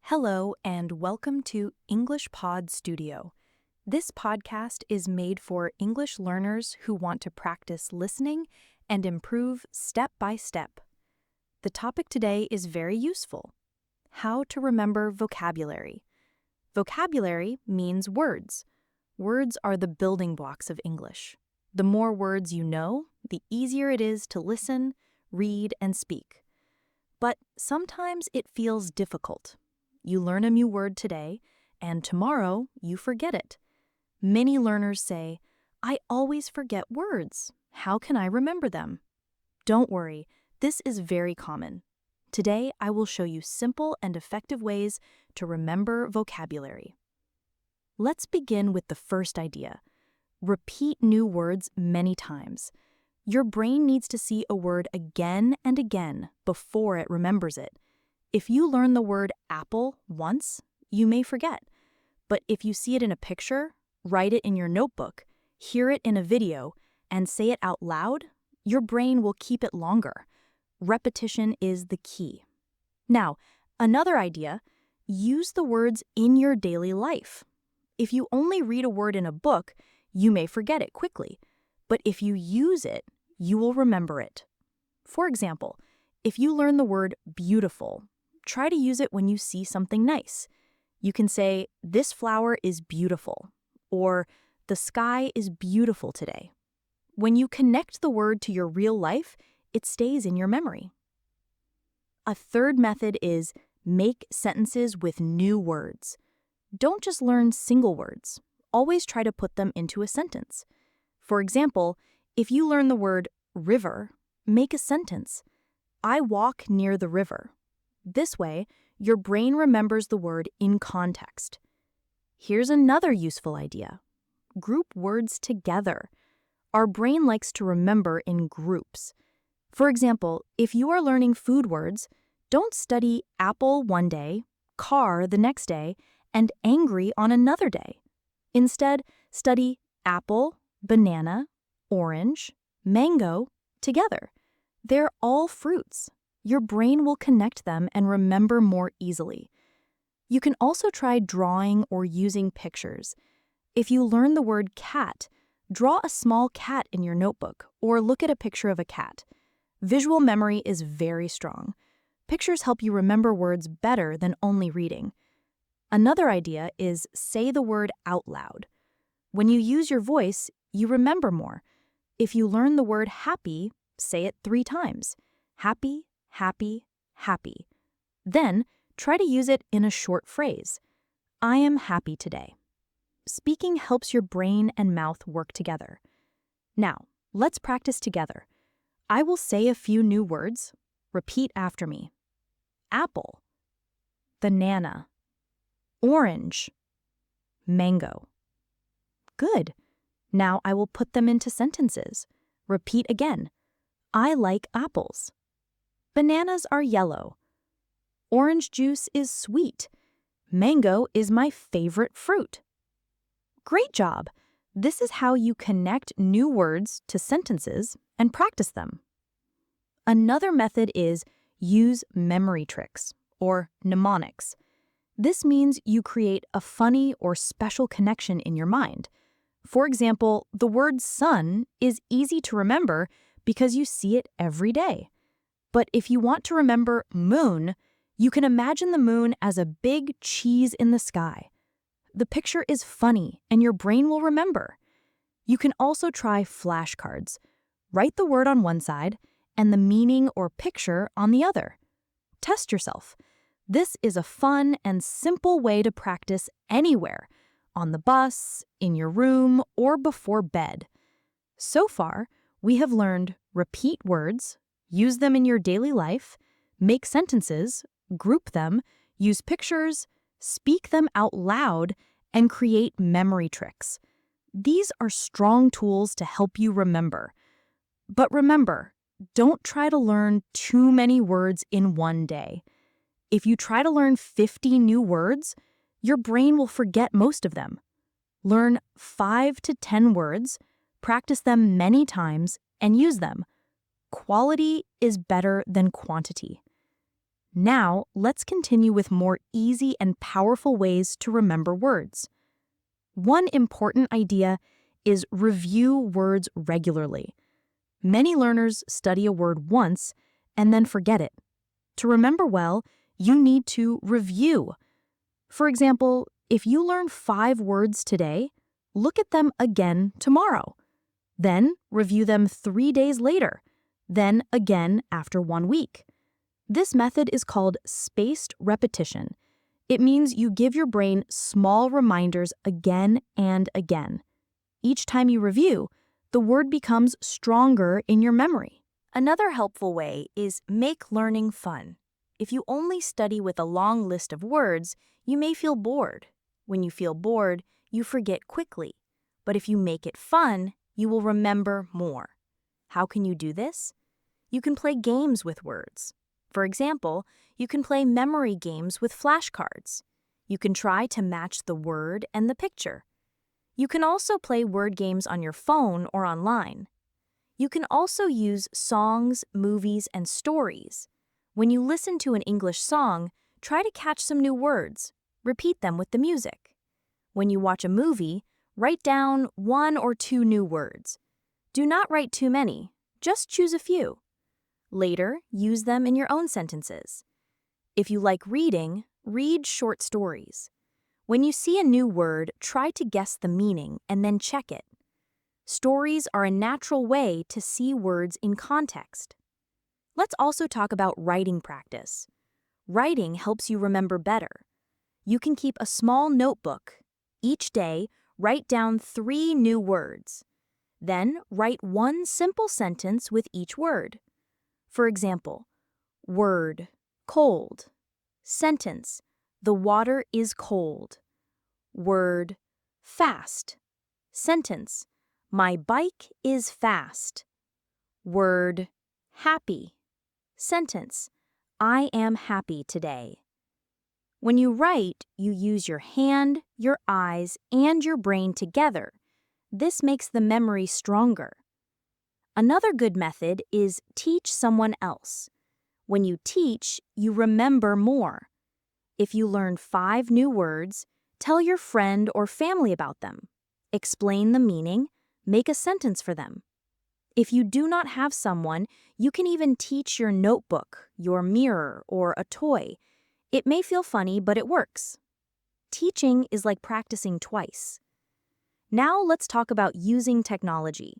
Hello and welcome to English Pod Studio. This podcast is made for English learners who want to practice listening and improve step by step. The topic today is very useful: how to remember vocabulary. Vocabulary means words. Words are the building blocks of English. The more words you know, the easier it is to listen, read, and speak. But sometimes it feels difficult. You learn a new word today, and tomorrow you forget it. Many learners say, "I always forget words. How can I remember them?" Don't worry, this is very common. Today I will show you simple and effective ways to remember vocabulary. Let's begin with the first idea. Repeat new words many times. Your brain needs to see a word again and again before it remembers it. If you learn the word apple once, you may forget. But if you see it in a picture, write it in your notebook, hear it in a video, and say it out loud, your brain will keep it longer. Repetition is the key. Now, another idea: use the words in your daily life. If you only read a word in a book, you may forget it quickly. But if you use it, you will remember it. For example, if you learn the word beautiful, try to use it when you see something nice. You can say, "This flower is beautiful," or "The sky is beautiful today." When you connect the word to your real life, it stays in your memory. A third method is make sentences with new words. Don't just learn single words. Always try to put them into a sentence. For example, if you learn the word river, make a sentence: "I walk near the river." This way, your brain remembers the word in context. Here's another useful idea: group words together. Our brain likes to remember in groups. For example, if you are learning food words, don't study apple one day, car the next day, and angry on another day. Instead, study apple, banana, orange, mango together. They're all fruits. Your brain will connect them and remember more easily. You can also try drawing or using pictures. If you learn the word cat, draw a small cat in your notebook or look at a picture of a cat. Visual memory is very strong. Pictures help you remember words better than only reading. Another idea is say the word out loud. When you use your voice, you remember more. If you learn the word happy, say it 3 times. Happy, happy, happy. Then, try to use it in a short phrase. I am happy today. Speaking helps your brain and mouth work together. Now, let's practice together. I will say a few new words. Repeat after me. Apple, banana, orange, mango. Good. Now I will put them into sentences. Repeat again. I like apples. Bananas are yellow. Orange juice is sweet. Mango is my favorite fruit. Great job! This is how you connect new words to sentences and practice them. Another method is use memory tricks, or mnemonics. This means you create a funny or special connection in your mind. For example, the word sun is easy to remember because you see it every day. But if you want to remember moon, you can imagine the moon as a big cheese in the sky. The picture is funny and your brain will remember. You can also try flashcards. Write the word on one side and the meaning or picture on the other. Test yourself. This is a fun and simple way to practice anywhere: on the bus, in your room, or before bed. So far, we have learned repeat words, use them in your daily life, make sentences, group them, use pictures, speak them out loud, and create memory tricks. These are strong tools to help you remember. But remember, don't try to learn too many words in one day. If you try to learn 50 new words, your brain will forget most of them. Learn 5 to 10 words, practice them many times, and use them. Quality is better than quantity. Now, let's continue with more easy and powerful ways to remember words. One important idea is review words regularly. Many learners study a word once and then forget it. To remember well, you need to review. For example, if you learn 5 words today, look at them again tomorrow. Then review them 3 days later, then again after 1 week. This method is called spaced repetition. It means you give your brain small reminders again and again. Each time you review, the word becomes stronger in your memory. Another helpful way is make learning fun. If you only study with a long list of words, you may feel bored. When you feel bored, you forget quickly. But if you make it fun, you will remember more. How can you do this? You can play games with words. For example, you can play memory games with flashcards. You can try to match the word and the picture. You can also play word games on your phone or online. You can also use songs, movies, and stories. When you listen to an English song, try to catch some new words. Repeat them with the music. When you watch a movie, write down 1 or 2 new words. Do not write too many, just choose a few. Later, use them in your own sentences. If you like reading, read short stories. When you see a new word, try to guess the meaning and then check it. Stories are a natural way to see words in context. Let's also talk about writing practice. Writing helps you remember better. You can keep a small notebook. Each day, write down 3 new words. Then, write 1 simple sentence with each word. For example, word, cold. Sentence, the water is cold. Word, fast. Sentence, my bike is fast. Word, happy. Sentence, I am happy today. When you write, you use your hand, your eyes, and your brain together. This makes the memory stronger. Another good method is teach someone else. When you teach, you remember more. If you learn 5 new words, tell your friend or family about them. Explain the meaning, make a sentence for them. If you do not have someone, you can even teach your notebook, your mirror, or a toy. It may feel funny, but it works. Teaching is like practicing twice. Now let's talk about using technology.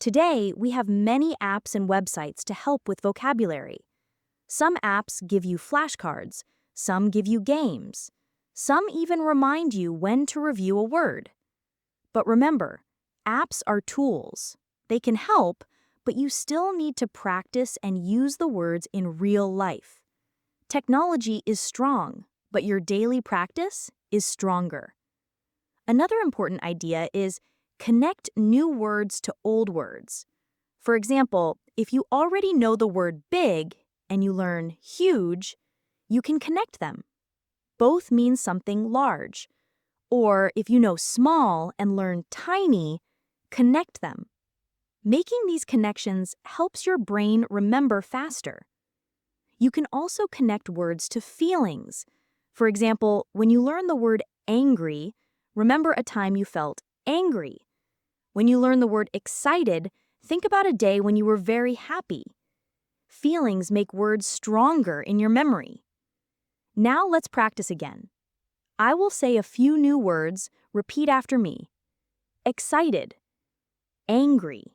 Today, we have many apps and websites to help with vocabulary. Some apps give you flashcards, some give you games. Some even remind you when to review a word. But remember, apps are tools. They can help, but you still need to practice and use the words in real life. Technology is strong, but your daily practice is stronger. Another important idea is connect new words to old words. For example, if you already know the word big and you learn huge, you can connect them. Both mean something large. Or if you know small and learn tiny, connect them. Making these connections helps your brain remember faster. You can also connect words to feelings. For example, when you learn the word angry, remember a time you felt angry. When you learn the word excited, think about a day when you were very happy. Feelings make words stronger in your memory. Now let's practice again. I will say a few new words. Repeat after me. Excited, angry,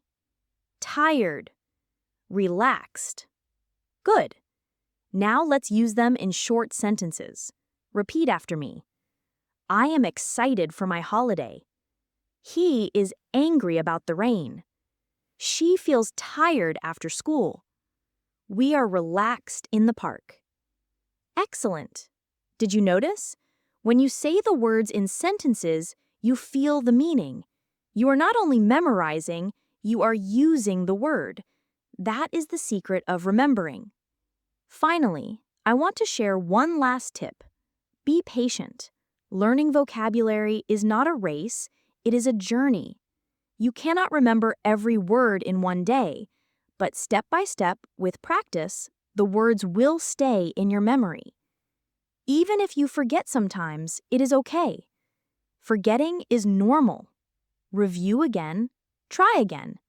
tired, relaxed. Good. Now let's use them in short sentences. Repeat after me. I am excited for my holiday. He is angry about the rain. She feels tired after school. We are relaxed in the park. Excellent. Did you notice? When you say the words in sentences, you feel the meaning. You are not only memorizing, you are using the word. That is the secret of remembering. Finally, I want to share one last tip. Be patient. Learning vocabulary is not a race, it is a journey. You cannot remember every word in one day, but step by step, with practice, the words will stay in your memory. Even if you forget sometimes, it is okay. Forgetting is normal. Review again, try again.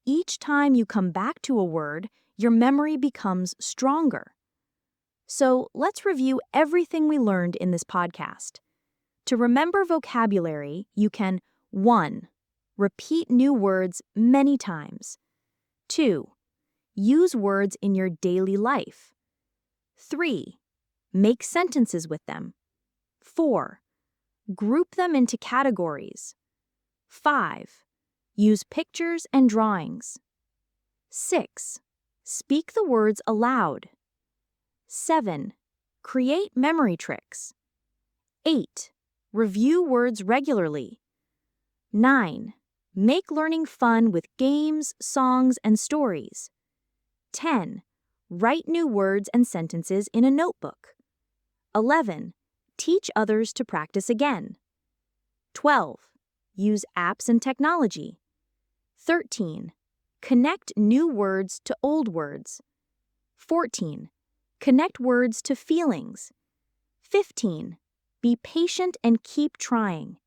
Each time you come back to a word, your memory becomes stronger. So let's review everything we learned in this podcast. To remember vocabulary, you can 1. Repeat new words many times. 2. Use words in your daily life. 3. Make sentences with them. 4. Group them into categories. 5. Use pictures and drawings. 6. Speak the words aloud. 7. Create memory tricks. 8. Review words regularly. 9. Make learning fun with games, songs, and stories. 10. Write new words and sentences in a notebook. 11. Teach others to practice again. 12. Use apps and technology. 13. Connect new words to old words. 14. Connect words to feelings. 15. Be patient and keep trying.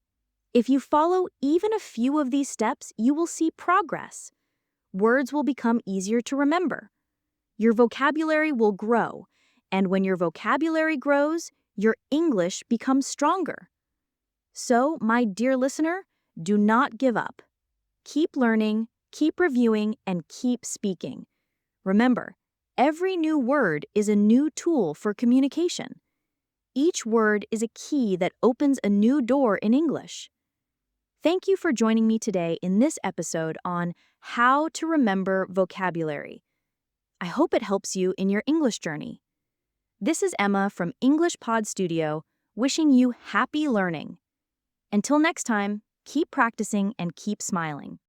If you follow even a few of these steps, you will see progress. Words will become easier to remember. Your vocabulary will grow, and when your vocabulary grows, your English becomes stronger. So, my dear listener, do not give up. Keep learning, keep reviewing, and keep speaking. Remember, every new word is a new tool for communication. Each word is a key that opens a new door in English. Thank you for joining me today in this episode on how to remember vocabulary. I hope it helps you in your English journey. This is Emma from English Pod Studio, wishing you happy learning. Until next time, keep practicing and keep smiling.